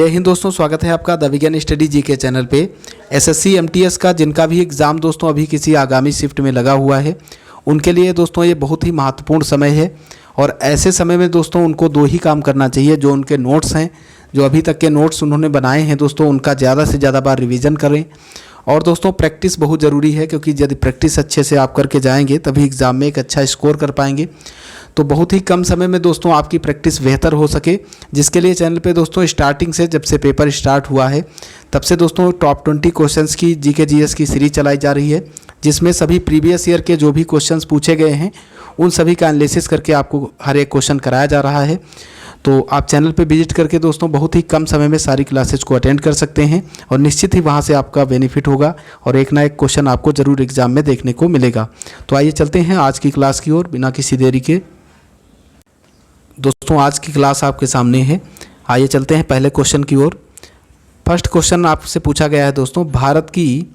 जय हिंद दोस्तों, स्वागत है आपका द विज्ञान स्टडी जी के चैनल पे। एसएससी एमटीएस का जिनका भी एग्ज़ाम दोस्तों अभी किसी आगामी शिफ्ट में लगा हुआ है, उनके लिए दोस्तों ये बहुत ही महत्वपूर्ण समय है। और ऐसे समय में दोस्तों उनको दो ही काम करना चाहिए। जो उनके नोट्स हैं, जो अभी तक के नोट्स उन्होंने बनाए हैं दोस्तों, उनका ज़्यादा से ज़्यादा बार रिवीजन करें। और दोस्तों प्रैक्टिस बहुत ज़रूरी है, क्योंकि यदि प्रैक्टिस अच्छे से आप करके जाएंगे तभी एग्ज़ाम में एक अच्छा स्कोर कर पाएंगे। तो बहुत ही कम समय में दोस्तों आपकी प्रैक्टिस बेहतर हो सके, जिसके लिए चैनल पे दोस्तों स्टार्टिंग से, जब से पेपर स्टार्ट हुआ है तब से दोस्तों टॉप 20 क्वेश्चंस की जीके जीएस की सीरीज चलाई जा रही है, जिसमें सभी प्रीवियस ईयर के जो भी क्वेश्चंस पूछे गए हैं उन सभी का एनालिसिस करके आपको हर एक क्वेश्चन कराया जा रहा है। तो आप चैनल पे विजिट करके दोस्तों बहुत ही कम समय में सारी क्लासेज को अटेंड कर सकते हैं, और निश्चित ही वहाँ से आपका बेनिफिट होगा और एक ना एक क्वेश्चन आपको ज़रूर एग्जाम में देखने को मिलेगा। तो आइए चलते हैं आज की क्लास की ओर बिना किसी देरी के। दोस्तों आज की क्लास आपके सामने है, आइए चलते हैं पहले क्वेश्चन की ओर। फर्स्ट क्वेश्चन आपसे पूछा गया है दोस्तों, भारत की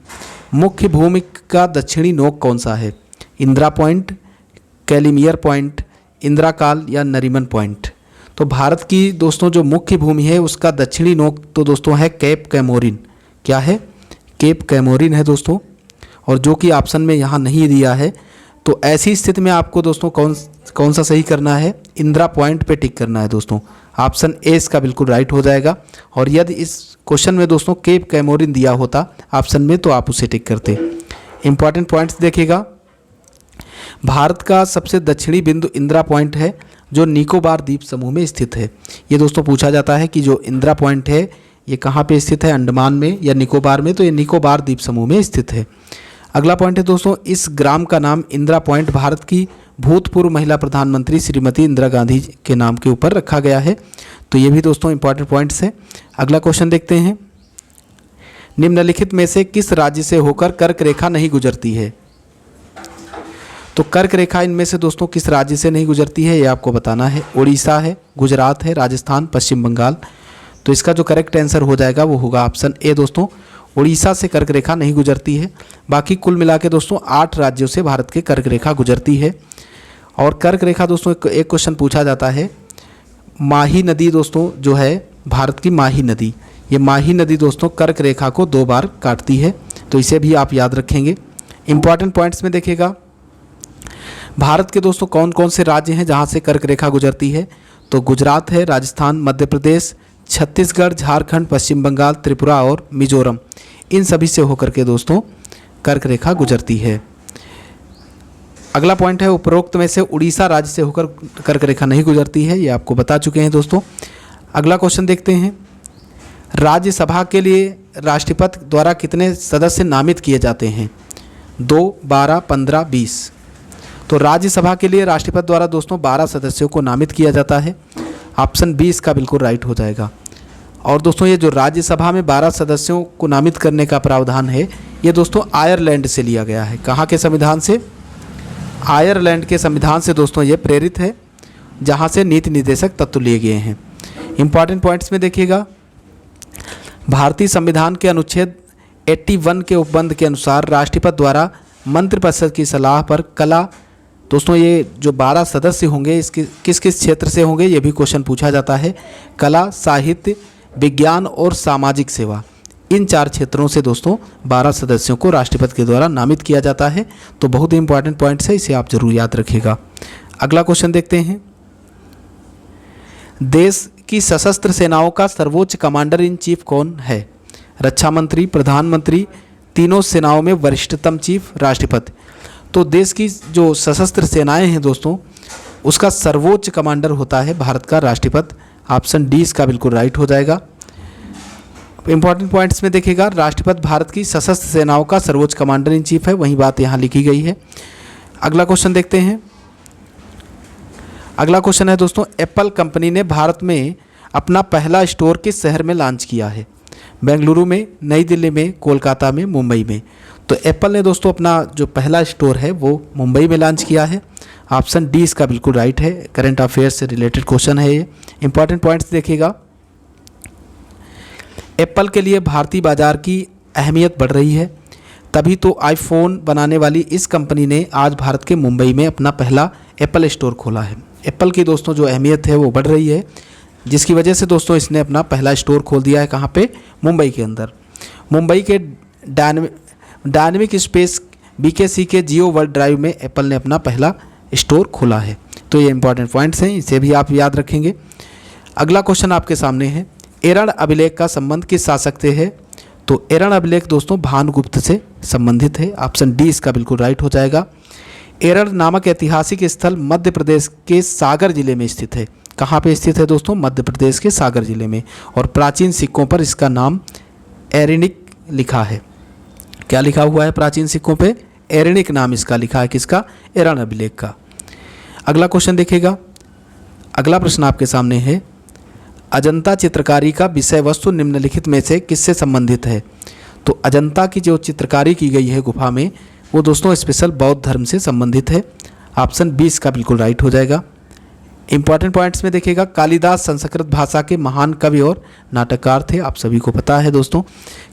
मुख्य भूमि का दक्षिणी नोक कौन सा है? इंदिरा पॉइंट, कैलिमियर पॉइंट, इंदिरा काल या नरीमन पॉइंट? तो भारत की दोस्तों जो मुख्य भूमि है उसका दक्षिणी नोक तो दोस्तों है केप कैमोरिन। क्या है? केप कैमोरिन है दोस्तों, और जो कि ऑप्शन में यहाँ नहीं दिया है। तो ऐसी स्थिति में आपको दोस्तों कौन सा सही करना है? इंदिरा पॉइंट पे टिक करना है दोस्तों। ऑप्शन ए इसका बिल्कुल राइट हो जाएगा। और यदि इस क्वेश्चन में दोस्तों केप कैमोरिन दिया होता ऑप्शन में तो आप उसे टिक करते। इंपॉर्टेंट पॉइंट्स देखिएगा। भारत का सबसे दक्षिणी बिंदु इंदिरा पॉइंट है, जो निकोबार द्वीप समूह में स्थित है। ये दोस्तों पूछा जाता है कि जो इंदिरा पॉइंट है ये कहाँ पे स्थित है, अंडमान में या निकोबार में? तो ये निकोबार द्वीप समूह में स्थित है। अगला पॉइंट है दोस्तों, इस ग्राम का नाम इंदिरा पॉइंट भारत की भूतपूर्व महिला प्रधानमंत्री श्रीमती इंदिरा गांधी के नाम के ऊपर रखा गया है। तो ये भी दोस्तों इंपॉर्टेंट पॉइंट्स हैं। अगला क्वेश्चन देखते हैं, निम्नलिखित में से किस राज्य से होकर कर्क रेखा नहीं गुजरती है? तो कर्क रेखा इनमें से दोस्तों किस राज्य से नहीं गुजरती है, ये आपको बताना है। उड़ीसा है, गुजरात है, राजस्थान, पश्चिम बंगाल? तो इसका जो करेक्ट आंसर हो जाएगा वो होगा ऑप्शन ए दोस्तों, उड़ीसा से कर्क रेखा नहीं गुजरती है। बाकी कुल मिला के दोस्तों 8 राज्यों से भारत के कर्क रेखा गुजरती है। और कर्क रेखा दोस्तों एक क्वेश्चन पूछा जाता है, माही नदी दोस्तों जो है भारत की माही नदी, ये माही नदी दोस्तों कर्क रेखा को 2 बार काटती है। तो इसे भी आप याद रखेंगे। इंपॉर्टेंट पॉइंट्स में देखिएगा, भारत के दोस्तों कौन कौन से राज्य हैं जहाँ से कर्क रेखा गुजरती है? तो गुजरात है, राजस्थान, मध्य प्रदेश, छत्तीसगढ़, झारखंड, पश्चिम बंगाल, त्रिपुरा और मिजोरम, इन सभी से होकर के दोस्तों कर्क रेखा गुजरती है। अगला पॉइंट है, उपरोक्त में से उड़ीसा राज्य से होकर कर्क रेखा नहीं गुजरती है, ये आपको बता चुके हैं दोस्तों। अगला क्वेश्चन देखते हैं, राज्यसभा के लिए राष्ट्रपति द्वारा कितने सदस्य नामित किए जाते हैं? 2, 12, 15, 20? तो राज्यसभा के लिए राष्ट्रपति द्वारा दोस्तों 12 सदस्यों को नामित किया जाता है। ऑप्शन बी इसका बिल्कुल राइट हो जाएगा। और दोस्तों ये जो राज्यसभा में 12 सदस्यों को नामित करने का प्रावधान है, ये दोस्तों आयरलैंड से लिया गया है। कहाँ के संविधान से? आयरलैंड के संविधान से दोस्तों ये प्रेरित है, जहाँ से नीति निर्देशक तत्व लिए गए हैं। इंपॉर्टेंट पॉइंट्स में देखिएगा, भारतीय संविधान के अनुच्छेद 81 के उपबंध के अनुसार राष्ट्रपति द्वारा मंत्रिपरिषद की सलाह पर कला, दोस्तों ये जो 12 सदस्य होंगे इसके किस किस क्षेत्र से होंगे ये भी क्वेश्चन पूछा जाता है। कला, साहित्य, विज्ञान और सामाजिक सेवा, इन 4 क्षेत्रों से दोस्तों 12 सदस्यों को राष्ट्रपति के द्वारा नामित किया जाता है। तो बहुत ही इंपॉर्टेंट पॉइंट्स है, इसे आप जरूर याद रखिएगा। अगला क्वेश्चन देखते हैं, देश की सशस्त्र सेनाओं का सर्वोच्च कमांडर इन चीफ कौन है? रक्षा मंत्री, प्रधानमंत्री, तीनों सेनाओं में वरिष्ठतम चीफ, राष्ट्रपति? तो देश की जो सशस्त्र सेनाएं हैं दोस्तों उसका सर्वोच्च कमांडर होता है भारत का राष्ट्रपति। ऑप्शन डी इसका बिल्कुल राइट हो जाएगा। इंपॉर्टेंट पॉइंट्स में देखिएगा, राष्ट्रपति भारत की सशस्त्र सेनाओं का सर्वोच्च कमांडर इन चीफ है, वही बात यहाँ लिखी गई है। अगला क्वेश्चन देखते हैं। अगला क्वेश्चन है दोस्तों, एप्पल कंपनी ने भारत में अपना पहला स्टोर किस शहर में लॉन्च किया है? बेंगलुरु में, नई दिल्ली में, कोलकाता में, मुंबई में? तो एप्पल ने दोस्तों अपना जो पहला स्टोर है वो मुंबई में लॉन्च किया है। ऑप्शन डी इसका बिल्कुल राइट है। करंट अफेयर्स से रिलेटेड क्वेश्चन है ये। इंपॉर्टेंट पॉइंट्स देखिएगा, एप्पल के लिए भारतीय बाजार की अहमियत बढ़ रही है, तभी तो आईफोन बनाने वाली इस कंपनी ने आज भारत के मुंबई में अपना पहला एप्पल स्टोर खोला है। एप्पल की दोस्तों जो अहमियत है वो बढ़ रही है, जिसकी वजह से दोस्तों इसने अपना पहला स्टोर खोल दिया है कहाँ पे, मुंबई के अंदर। मुंबई के डायनेमिक स्पेस BKC के जियो वर्ल्ड ड्राइव में एप्पल ने अपना पहला स्टोर खोला है। तो ये इंपॉर्टेंट पॉइंट्स हैं, इसे भी आप याद रखेंगे। अगला क्वेश्चन आपके सामने है, एरण अभिलेख का संबंध किस शासक से है? तो एरण अभिलेख दोस्तों भानुगुप्त से संबंधित है। ऑप्शन डी इसका बिल्कुल राइट हो जाएगा। एरण नामक ऐतिहासिक स्थल मध्य प्रदेश के सागर जिले में स्थित है। कहाँ पे स्थित है दोस्तों? मध्य प्रदेश के सागर जिले में। और प्राचीन सिक्कों पर इसका नाम एरिनिक लिखा है। क्या लिखा हुआ है प्राचीन सिक्कों पे? एरिनिक नाम इसका लिखा है। किसका? एरण अभिलेख का। अगला क्वेश्चन देखिएगा। अगला प्रश्न आपके सामने है, अजंता चित्रकारी का विषय वस्तु निम्नलिखित में से किससे संबंधित है? तो अजंता की जो चित्रकारी की गई है गुफा में, वो दोस्तों स्पेशल बौद्ध धर्म से संबंधित है। ऑप्शन बी इसका बिल्कुल राइट हो जाएगा। इंपॉर्टेंट पॉइंट्स में देखिएगा, कालिदास संस्कृत भाषा के महान कवि और नाटककार थे। आप सभी को पता है दोस्तों।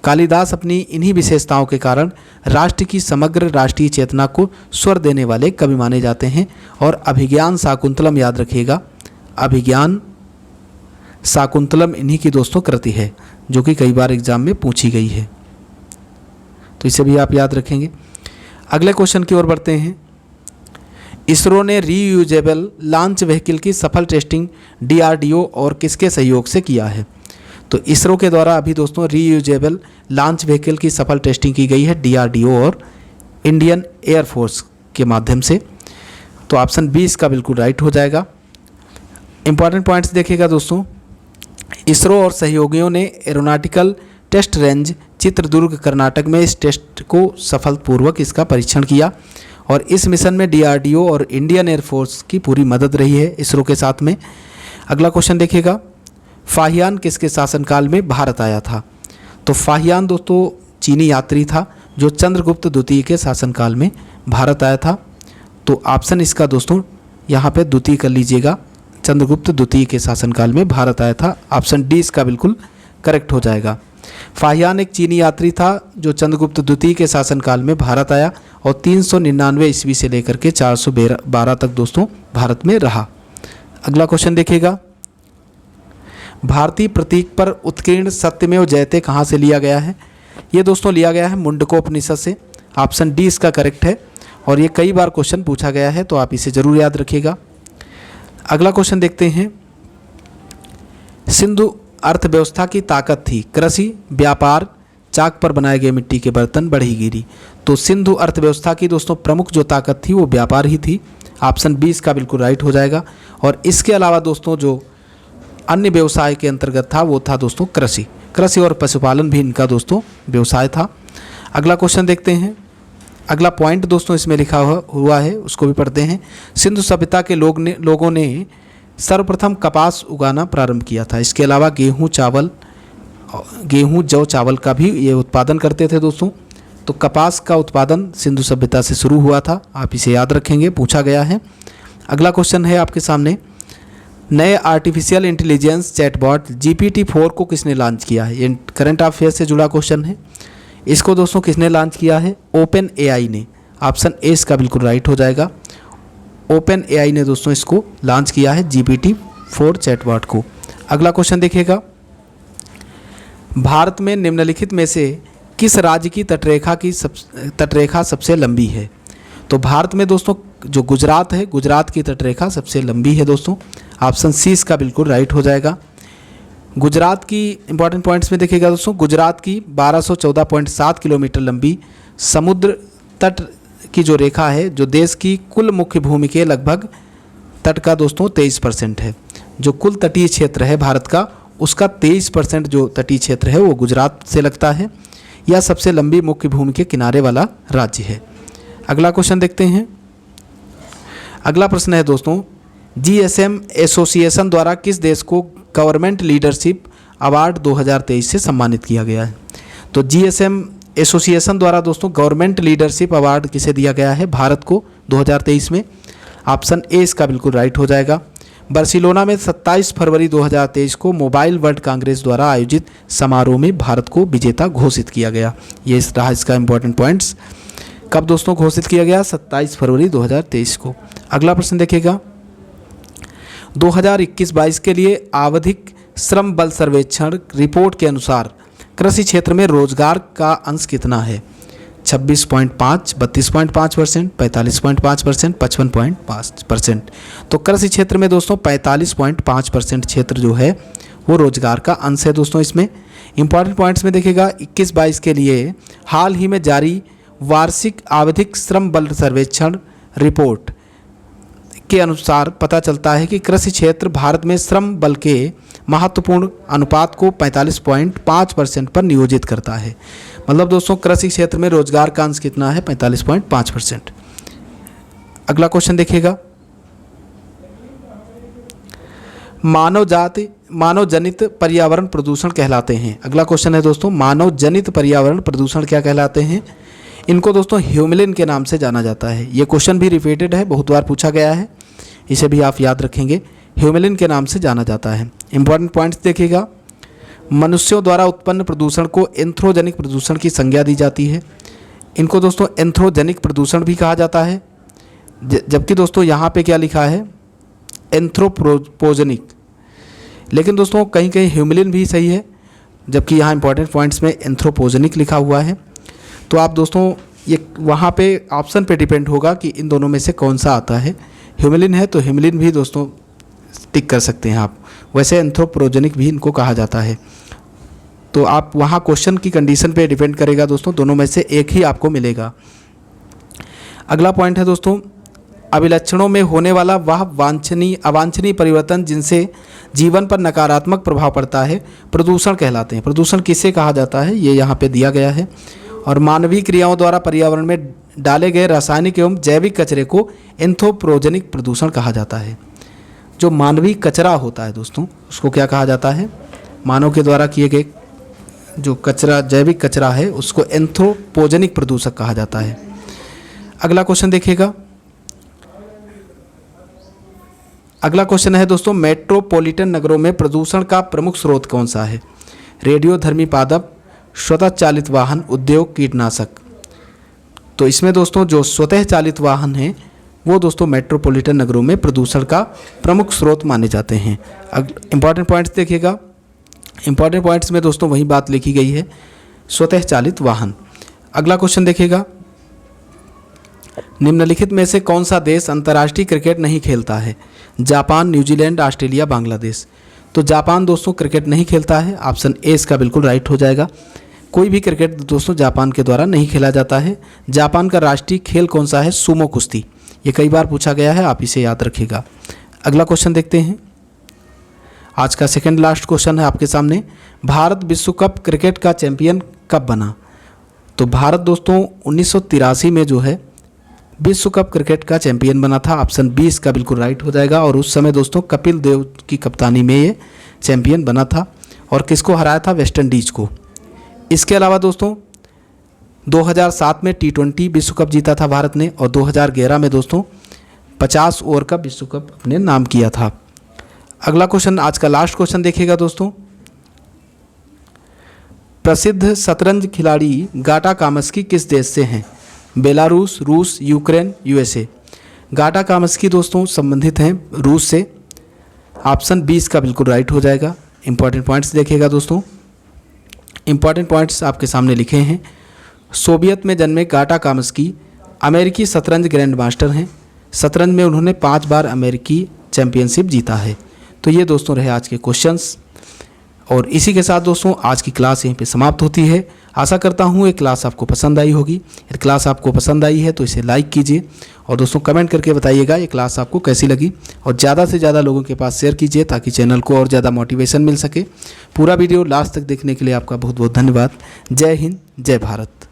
कालिदास अपनी इन्हीं विशेषताओं के कारण राष्ट्र की समग्र राष्ट्रीय चेतना को स्वर देने वाले कवि माने जाते हैं। और अभिज्ञान शाकुंतलम याद रखिएगा, अभिज्ञान शाकुंतलम इन्हीं की दोस्तों कृति है, जो कि कई बार एग्जाम में पूछी गई है। तो इसे भी आप याद रखेंगे। अगले क्वेश्चन की ओर बढ़ते हैं। इसरो ने रीयूजेबल लॉन्च व्हीकल की सफल टेस्टिंग DRDO और किसके सहयोग से किया है? तो इसरो के द्वारा अभी दोस्तों रीयूजेबल लॉन्च व्हीकल की सफल टेस्टिंग की गई है DRDO और इंडियन एयरफोर्स के माध्यम से। तो ऑप्शन बी इसका बिल्कुल राइट हो जाएगा। इंपॉर्टेंट पॉइंट्स देखिएगा दोस्तों, इसरो और सहयोगियों ने aeronautical test range Chitradurga Karnataka में इस टेस्ट को सफलपूर्वक इसका परीक्षण किया। और इस मिशन में DRDO और इंडियन एयरफोर्स की पूरी मदद रही है इसरो के साथ में। अगला क्वेश्चन देखिएगा, फाहियान किसके शासनकाल में भारत आया था? तो फाहियान दोस्तों चीनी यात्री था जो चंद्रगुप्त द्वितीय के शासनकाल में भारत आया था। तो ऑप्शन इसका दोस्तों यहाँ पे द्वितीय कर लीजिएगा, चंद्रगुप्त द्वितीय के शासनकाल में भारत आया था। ऑप्शन डी इसका बिल्कुल करेक्ट हो जाएगा। फाहियान एक चीनी यात्री था जो चंद्रगुप्त द्वितीय के शासनकाल में भारत आया और 399 ईस्वी से लेकर के 412 तक दोस्तों भारत में रहा। अगला क्वेश्चन देखिएगा, भारतीय प्रतीक पर उत्कीर्ण सत्यमेव जयते कहाँ से लिया गया है? ये दोस्तों लिया गया है मुंडकोपनिषद से। ऑप्शन डी इसका करेक्ट है और ये कई बार क्वेश्चन पूछा गया है, तो आप इसे जरूर याद रखिएगा। अगला क्वेश्चन देखते हैं, सिंधु अर्थव्यवस्था की ताकत थी कृषि, व्यापार, चाक पर बनाए गए मिट्टी के बर्तन, बढ़ी गिरी। तो सिंधु अर्थव्यवस्था की दोस्तों प्रमुख जो ताकत थी वो व्यापार ही थी। ऑप्शन बी इसका बिल्कुल राइट हो जाएगा। और इसके अलावा दोस्तों जो अन्य व्यवसाय के अंतर्गत था वो था दोस्तों कृषि और पशुपालन भी इनका दोस्तों व्यवसाय था। अगला क्वेश्चन देखते हैं। अगला पॉइंट दोस्तों इसमें लिखा हुआ है, उसको भी पढ़ते हैं। सिंधु सभ्यता के लोगों ने सर्वप्रथम कपास उगाना प्रारंभ किया था। इसके अलावा गेहूं, जौ, चावल का भी ये उत्पादन करते थे दोस्तों। तो कपास का उत्पादन सिंधु सभ्यता से शुरू हुआ था, आप इसे याद रखेंगे, पूछा गया है। अगला क्वेश्चन है आपके सामने, नए आर्टिफिशियल इंटेलिजेंस चैटबॉट GPT-4 को किसने लॉन्च किया है? ये करंट अफेयर से जुड़ा क्वेश्चन है। इसको दोस्तों किसने लॉन्च किया है? OpenAI ने। ऑप्शन ए इसका बिल्कुल राइट हो जाएगा। OpenAI ने दोस्तों इसको लॉन्च किया है GPT-4 चैटबॉट को। अगला क्वेश्चन देखिएगा, भारत में निम्नलिखित में से किस राज्य की तटरेखा सबसे लंबी है? तो भारत में दोस्तों जो गुजरात है, गुजरात की तटरेखा सबसे लंबी है दोस्तों। ऑप्शन सी इसका बिल्कुल राइट हो जाएगा। गुजरात की इंपॉर्टेंट पॉइंट्स में देखिएगा दोस्तों, गुजरात की 1214.7 किलोमीटर लंबी समुद्र तट की जो रेखा है, जो देश की कुल मुख्य भूमि के लगभग तट का दोस्तों 23% है। जो कुल तटीय क्षेत्र है भारत का, उसका 23% जो तटीय क्षेत्र है वो गुजरात से लगता है। यह सबसे लंबी मुख्य भूमि के किनारे वाला राज्य है। अगला क्वेश्चन देखते हैं। अगला प्रश्न है दोस्तों, GSM एसोसिएशन द्वारा किस देश को गवर्नमेंट लीडरशिप अवार्ड 2023 से सम्मानित किया गया है? तो GSM एसोसिएशन द्वारा दोस्तों गवर्नमेंट लीडरशिप अवार्ड किसे दिया गया है? भारत को 2023 में। ऑप्शन ए इसका बिल्कुल राइट हो जाएगा। बार्सिलोना में 27 फरवरी 2023 को मोबाइल वर्ल्ड कांग्रेस द्वारा आयोजित समारोह में भारत को विजेता घोषित किया गया। ये रहा इसका इंपॉर्टेंट पॉइंट्स। कब दोस्तों घोषित किया गया? 27 फरवरी 2023 को। अगला प्रश्न देखिएगा, 2021-22 के लिए आवधिक श्रम बल सर्वेक्षण रिपोर्ट के अनुसार कृषि क्षेत्र में रोजगार का अंश कितना है? 26.5, 32.5%, 45.5%, 55.5%। तो कृषि क्षेत्र में दोस्तों 45.5% क्षेत्र जो है वो रोजगार का अंश है दोस्तों। इसमें इंपॉर्टेंट पॉइंट्स में देखिएगा 21-22 के लिए हाल ही में जारी वार्षिक आवधिक श्रम बल सर्वेक्षण रिपोर्ट के अनुसार पता चलता है कि कृषि क्षेत्र भारत में श्रम बल के महत्वपूर्ण अनुपात को 45.5% पर नियोजित करता है। मतलब दोस्तों कृषि क्षेत्र में रोजगार का अंश कितना है? 45.5%। अगला क्वेश्चन देखिएगा, मानव जनित पर्यावरण प्रदूषण कहलाते हैं। अगला क्वेश्चन है दोस्तों, मानव जनित पर्यावरण प्रदूषण क्या कहलाते हैं? इनको दोस्तों ह्यूमिलिन के नाम से जाना जाता है। ये क्वेश्चन भी रिपीटेड है, बहुत बार पूछा गया है, इसे भी आप याद रखेंगे। ह्यूमिलिन के नाम से जाना जाता है। इंपॉर्टेंट पॉइंट्स देखिएगा, मनुष्यों द्वारा उत्पन्न प्रदूषण को एंथ्रोजेनिक प्रदूषण की संज्ञा दी जाती है। इनको दोस्तों एंथ्रोजेनिक प्रदूषण भी कहा जाता है, जबकि दोस्तों यहाँ पे क्या लिखा है? एंथ्रोपोजेनिक। लेकिन दोस्तों कहीं कहीं ह्यूमिलिन भी सही है, जबकि यहाँ इंपॉर्टेंट पॉइंट्स में एंथ्रोपोजेनिक लिखा हुआ है। तो आप दोस्तों ये वहाँ पे ऑप्शन पे डिपेंड होगा कि इन दोनों में से कौन सा आता है। ह्यूमिलिन है तो ह्यूमिलिन भी दोस्तों टिक कर सकते हैं आप। वैसे एंथ्रोपोजेनिक भी इनको कहा जाता है। तो आप वहाँ क्वेश्चन की कंडीशन पे डिपेंड करेगा दोस्तों, दोनों में से एक ही आपको मिलेगा। अगला पॉइंट है दोस्तों, अभिलक्षणों में होने वाला वह अवांछनीय परिवर्तन जिनसे जीवन पर नकारात्मक प्रभाव पड़ता है प्रदूषण कहलाते हैं। प्रदूषण किसे कहा जाता है? ये यहाँ पे दिया गया है। और मानवीय क्रियाओं द्वारा पर्यावरण में डाले गए रासायनिक एवं जैविक कचरे को एंथ्रोपोजेनिक प्रदूषण कहा जाता है। जो मानवीय कचरा होता है दोस्तों, उसको क्या कहा जाता है? मानव के द्वारा किए गए जो कचरा, जैविक कचरा है, उसको एंथ्रोपोजेनिक प्रदूषक कहा जाता है। अगला क्वेश्चन देखिएगा, अगला क्वेश्चन है दोस्तों, मेट्रोपॉलिटन नगरों में प्रदूषण का प्रमुख स्रोत कौन सा है? रेडियोधर्मी पादप, स्वतः चालित वाहन, उद्योग, कीटनाशक। तो इसमें दोस्तों जो स्वतः चालित वाहन हैं वो दोस्तों मेट्रोपॉलिटन नगरों में प्रदूषण का प्रमुख स्रोत माने जाते हैं। इंपॉर्टेंट पॉइंट्स देखिएगा, इंपॉर्टेंट पॉइंट्स में दोस्तों वही बात लिखी गई है, स्वतः चालित वाहन। अगला क्वेश्चन देखिएगा, निम्नलिखित में से कौन सा देश अंतर्राष्ट्रीय क्रिकेट नहीं खेलता है? Japan, New Zealand, Australia, Bangladesh. तो जापान दोस्तों क्रिकेट नहीं खेलता है, ऑप्शन ए इसका बिल्कुल राइट हो जाएगा। कोई भी क्रिकेट दोस्तों जापान के द्वारा नहीं खेला जाता है। जापान का राष्ट्रीय खेल कौन सा है? सुमो कुश्ती। ये कई बार पूछा गया है, आप इसे याद रखिएगा। अगला क्वेश्चन देखते हैं, आज का सेकंड लास्ट क्वेश्चन है आपके सामने, भारत विश्व कप क्रिकेट का चैंपियन कब बना? तो भारत दोस्तों 1983 में जो है विश्व कप क्रिकेट का चैंपियन बना था। ऑप्शन बी इसका बिल्कुल राइट हो जाएगा। और उस समय दोस्तों कपिल देव की कप्तानी में ये चैंपियन बना था। और किसको हराया था? वेस्ट इंडीज को। इसके अलावा दोस्तों 2007 में T20 विश्व कप जीता था भारत ने, और 2011 में दोस्तों 50 ओवर का विश्व कप अपने नाम किया था। अगला क्वेश्चन, आज का लास्ट क्वेश्चन देखिएगा दोस्तों, प्रसिद्ध शतरंज खिलाड़ी गाटा कामस्की किस देश से हैं? बेलारूस, रूस, यूक्रेन, यूएसए। गाटा कामस्की दोस्तों संबंधित हैं रूस से। ऑप्शन बी इसका बिल्कुल राइट हो जाएगा। इंपॉर्टेंट पॉइंट्स देखिएगा दोस्तों, इंपॉर्टेंट पॉइंट्स आपके सामने लिखे हैं। सोवियत में जन्मे गाटा कामस्की अमेरिकी शतरंज ग्रैंड मास्टर हैं। शतरंज में उन्होंने 5 बार अमेरिकी चैंपियनशिप जीता है। तो ये दोस्तों रहे आज के क्वेश्चंस, और इसी के साथ दोस्तों आज की क्लास यहीं पे समाप्त होती है। आशा करता हूँ ये क्लास आपको पसंद आई होगी। यदि क्लास आपको पसंद आई है तो इसे लाइक कीजिए, और दोस्तों कमेंट करके बताइएगा ये क्लास आपको कैसी लगी, और ज़्यादा से ज़्यादा लोगों के पास शेयर कीजिए ताकि चैनल को और ज़्यादा मोटिवेशन मिल सके। पूरा वीडियो लास्ट तक देखने के लिए आपका बहुत बहुत धन्यवाद। जय हिंद, जय भारत।